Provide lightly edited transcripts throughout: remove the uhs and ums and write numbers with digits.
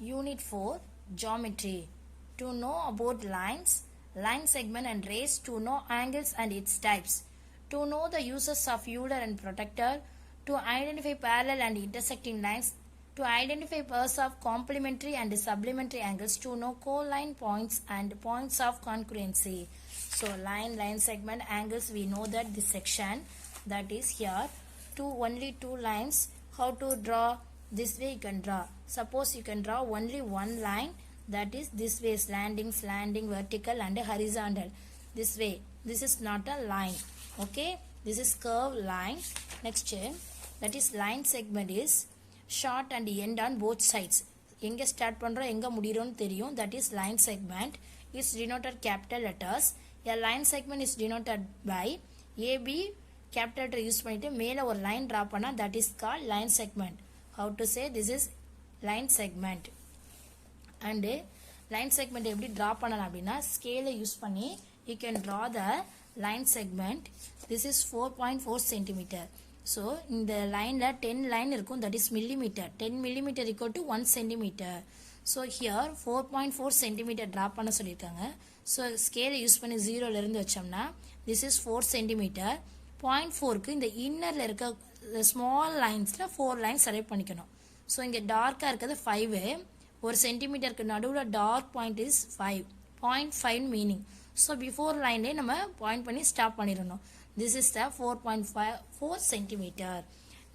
Unit 4 Geometry. To know about lines, line segment and rays, to know angles and its types, to know the uses of Euler and protractor, to identify parallel and intersecting lines, to identify pairs of complementary and supplementary angles, to know co-line points and points of concurrency. So line segment, angles, we know that this section, that is here, only two lines. How to draw? This way you can draw. Suppose you can draw only one line, that is this way, slanting, vertical and horizontal. This way, this is not a line. Okay, this is curved line. Next, that is line segment is short and end on both sides. எங்க start பண்றோம் எங்க முடிறோம்னு தெரியும். That is line segment is denoted capital letters. A line segment is denoted by AB capital letter use பண்ணிட்டு மேல ஒரு line draw பண்ணா that is called line segment. How to say? This is line segment. And line segment எப்படி draw பண்ணலாம் அப்படின்னா scale use பண்ணி you can draw the line segment. This is 4.4 centimeter. So இந்த லைன்ல 10 லைன் இருக்கும், that is millimeter. 10 millimeter equal to 1 centimeter. So here 4.4 centimeter draw பண்ண சொல்லியிருக்காங்க. So scale use பண்ணி 0ல இருந்து வச்சோம்னா this is 4 centimeter. 0.4க்கு இந்த இன்னர்ல இருக்க ஸ்மால் லைன்ஸ்ல 4 லைன் செலக்ட் பண்ணிக்கணும். ஸோ இங்கே டார்க்காக இருக்கிறது 5, ஒரு சென்டிமீட்டருக்கு நடுவில் dark point is 5, 0.5 meaning. So before லைன்லேயே நம்ம பாயிண்ட் பண்ணி ஸ்டாப் பண்ணிடணும். This is the 4.4 centimeter.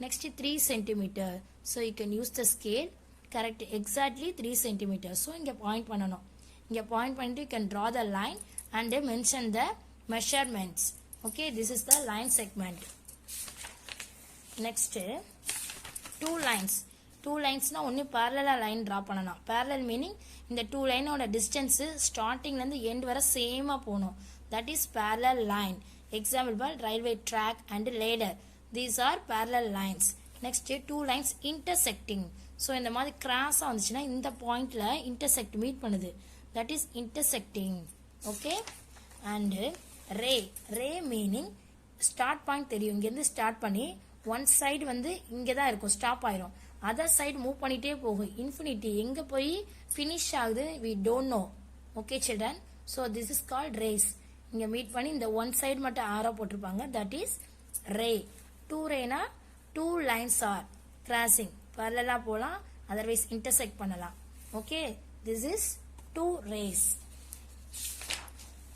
Next 3 centimeter. So you can use the scale correct exactly 3 centimeter. So இங்கே பாயிண்ட் பண்ணணும். இங்கே பாயிண்ட் பண்ணிட்டு you can draw the line and mention the measurements. Okay, this is the line segment. Next, two lines. Two lines na only parallel line draw பண்ணனா. Parallel meaning இந்த two line ஓட distance starting ல இருந்து end வரை same ஆ போணும். That is parallel line. Example by railway track and ladder. These are parallel lines. Next, two lines intersecting. So இந்த மாதிரி cross ஆ வந்துச்சுன்னா இந்த பாயிண்ட்ல intersect meet பண்ணுது. That is intersecting. Okay, and ray meaning start point தெரியும். இங்கேருந்து start பண்ணி one side வந்து இங்கே தான் இருக்கும், ஸ்டாப் ஆயிரும். அதர் சைடு மூவ் பண்ணிட்டே போகும் இன்ஃபினிட்டி. எங்கே போய் ஃபினிஷ் ஆகுது we don't know. Okay children, so this is called rays. இங்கே மீட் பண்ணி இந்த ஒன் சைடு மட்டும் ஆரோ போட்டிருப்பாங்க, தட் இஸ் ரே. டூ ரேனா டூ லைன்ஸ் ஆர் கிராசிங், பரலலா போகலாம், அதர்வைஸ் இன்டர்செக்ட் பண்ணலாம். Okay, this is two rays.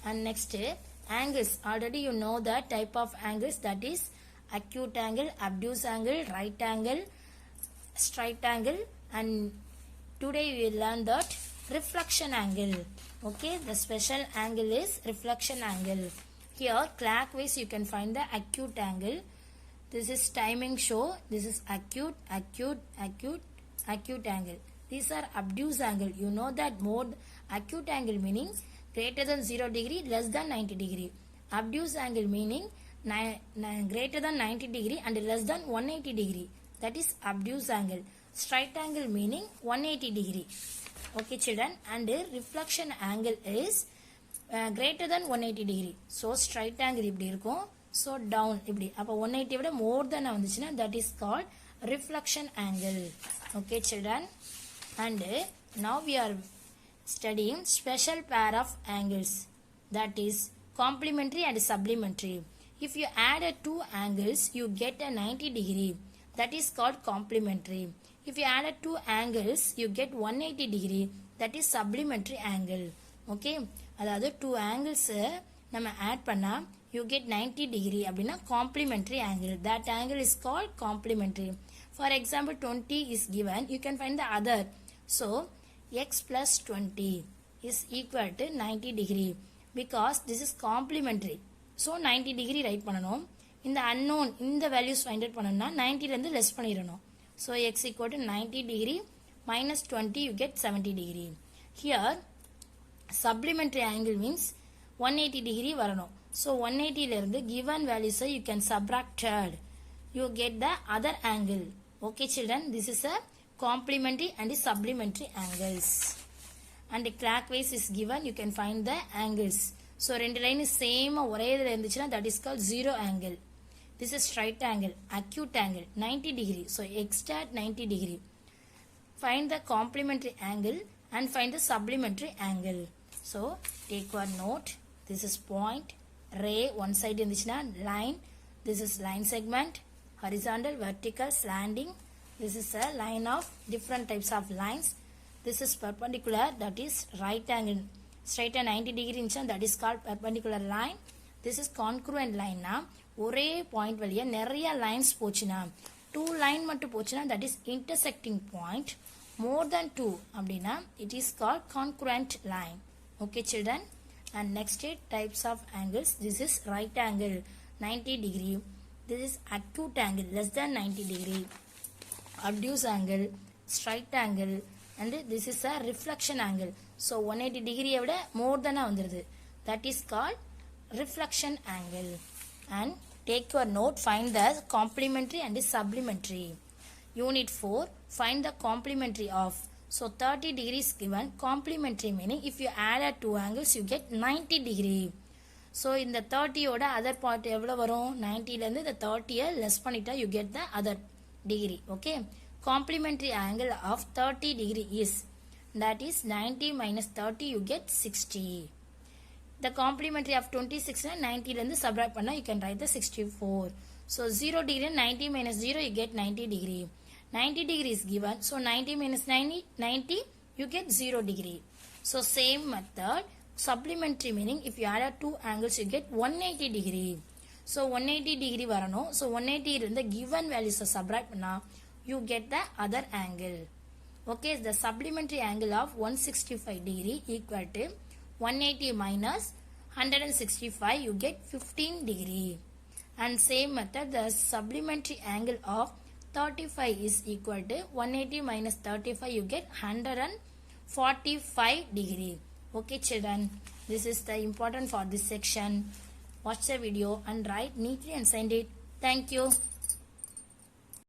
And next, angles. Already you know the type of angles, that is acute angle, obtuse angle, right angle, straight angle, and today we will learn that reflection angle. Okay, the special angle is reflection angle. Here clockwise you can find the acute angle. This is timing show. This is acute angle. These are obtuse angle. You know that more acute angle meaning greater than 0 degree, less than 90 degree. Obtuse angle meaning greater than 90 degree and less than 180 degree. That is obtuse angle. Straight angle meaning 180 degree. Okay children, and reflection angle is greater than 180 degree. So straight angle இப்படி இருக்கும், so down இப்படி. அப்போ 180 விட more than வந்துச்சுன்னா that is called reflection angle. Okay children, and now we are studying special pair of angles, that is complementary and supplementary. If you add two angles you get a 90 degree, that is called complementary. If you add two angles you get 180 degree, that is supplementary angle. Okay, அதாவது two angles நம்ம add பண்ணா you get 90 degree அப்படின்னா complementary angle. That angle is called complementary. For example 20 is given, you can find the other. So x plus 20 is equal to 90 degree because this is complementary. So 90 degree write பண்ணனும். இந்த unknown இந்த values find out பண்ணனும்னா 90 ல இருந்து less பண்ணிரணும். So x equal to 90 degree minus 20 you get 70 degree. Here supplementary angle means 180 degree வரணும். So 180 ல இருந்து given values you can subtract, you get the other angle. Okay children, this is a complementary and supplementary angles. And clockwise is given, you can find the angles. So ரெண்டு line same ஒரே இதில் இருந்துச்சுன்னா that is called zero angle. This is straight angle, acute angle 90 degree. So x dot 90 degree. find the complementary angle and find the supplementary angle. So take one note. This is point, ray, one side irundhuchina line. This is line segment, horizontal, vertical, slanting. This is a line of different types of lines. This is perpendicular, that is right angle, straight and 90 degree inch, that is called perpendicular line. This is congruent line. Na ஒரே point வழியா நிறைய lines போச்சுனா, 2 line மட்டும் போச்சுனா, that is intersecting point. More than 2 அப்படினா it is called congruent line. Okay children, and next types of angles. This is right angle 90 degree. This is acute angle less than 90 degree. Obtuse angle, straight angle, and this is a reflection angle. So 180 degree விட more than வந்துருது. That is called reflection angle. And take your note, find the complementary and the supplementary. Unit 4, find the complementary of. So 30 degrees given, complementary meaning if you add 2 angles you get 90 degree. So in the 30 oda other part எவ்வளவு வரும், 90 ல இருந்து the 30 less பண்ணிட்டா you get the other degree. Okay, complementary angle of 30 degree is, that is 90 minus 30 you get 60. The complementary of 26 and 90 ல இருந்து subtract பண்ணா you can write the 64. So 0 degree and 90 minus 0 you get 90 degree. 90 degree is given, so 90 minus 90 you get 0 degree. So same method, supplementary meaning if you add 2 angles you get 180 degree. So 180 degree வரணும். So 180 இருந்த given values subtract பண்ணா you get the other angle. Okay, the supplementary angle of 165 degree equal to 180 minus 165 you get 15 degree. And same method, the supplementary angle of 35 is equal to 180 minus 35 you get 145 degree. Okay children, this is the important for this section. Watch the video and write neatly and send it. Thank you.